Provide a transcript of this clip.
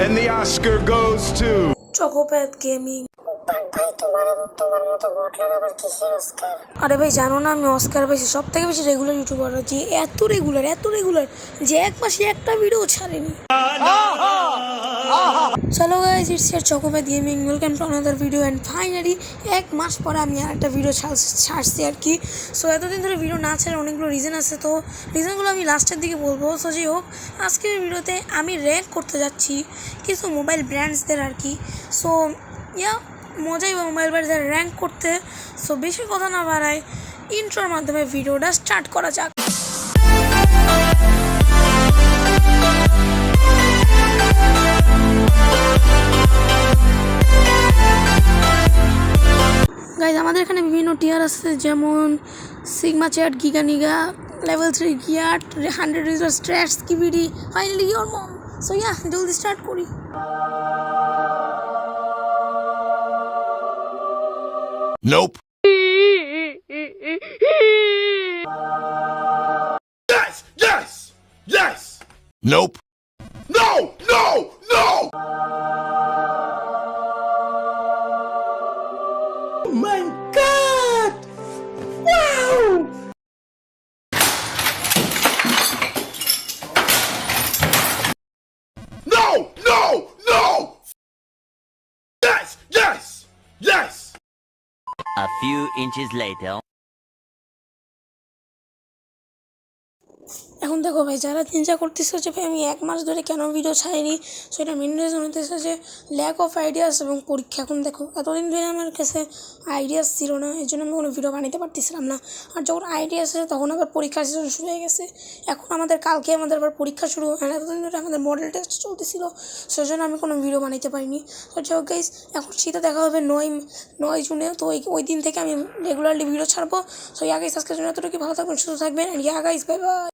And the Oscar goes to Chocopath Gaming. ভাই তোমার মতো বটলার আবার কিসের অস্কার? আরে ভাই জানো না আমি অস্কার পাইছি সব থেকে বেশি রেগুলার ইউটিউবার, যে এত রেগুলার যে এক মাসে একটা ভিডিও ছাড়েনি। চলো guys, it's your Chocopath Gaming, welcome to another video. And finally এক মাস পরে আমি আর একটা ভিডিও ছাড়ছি আর কি। সো এতদিন ধরে ভিডিও না ছাড়ার অনেকগুলো রিজন আছে, তো রিজনগুলো আমি লাস্টের দিকে বলবো। সো যাই হোক, আজকের ভিডিওতে আমি র্যাঙ্ক করতে যাচ্ছি কিছু মোবাইল ব্র্যান্ডসদের আর কি। সো ইয়া মজাই বা মোবাইল ব্র্যান্ডসদের র্যাঙ্ক করতে। সো বেশি কথা না বাড়ায় ইন্ট্রোর মাধ্যমে ভিডিওটা স্টার্ট করা যাক। গাইজ আমাদের এখানে বিভিন্ন টিয়ার আছে, যেমন sigma chad, giga nigga, level 3 gyatt, 100 rizzer strats, skibidi, finally your mom. So yeah জলদি স্টার্ট করি। Nope. Yes. Nope. No. Oh my God! Wow! No! Yes! A few inches later. এখন দেখো ভাই, যারা চিন্তা করতেছে যে ভাই আমি এক মাস ধরে কেন ভিডিও ছাড়িনি, সো এটা মেন রিজন হতেছে যে ল্যাক অফ আইডিয়াস এবং পরীক্ষা। এখন দেখো এতদিন ধরে আমার কাছে আইডিয়াস ছিল না, এই জন্য আমি কোনো ভিডিও বানাতে পারতেছিলাম না। আর যখন আইডিয়া আছে তখন আবার পরীক্ষা সিজন শুরু হয়ে গেছে। এখন কালকে আমাদের আবার পরীক্ষা শুরু, আর এতদিন ধরে আমাদের মডেল টেস্ট চলতেছিল, সেই জন্য আমি কোনো ভিডিও বানাতে পারিনি। তো যাই হোক গাইস, এখন শীতে দেখা হবে 9 জুনে। তো ওই দিন থেকে আমি রেগুলারলি ভিডিও ছাড়বো। সো ইয়া গাইস, আজকের জন্য এতটুকু, ভালো থাকবেন, সুস্থ থাকবেন। And yeah guys, bye bye.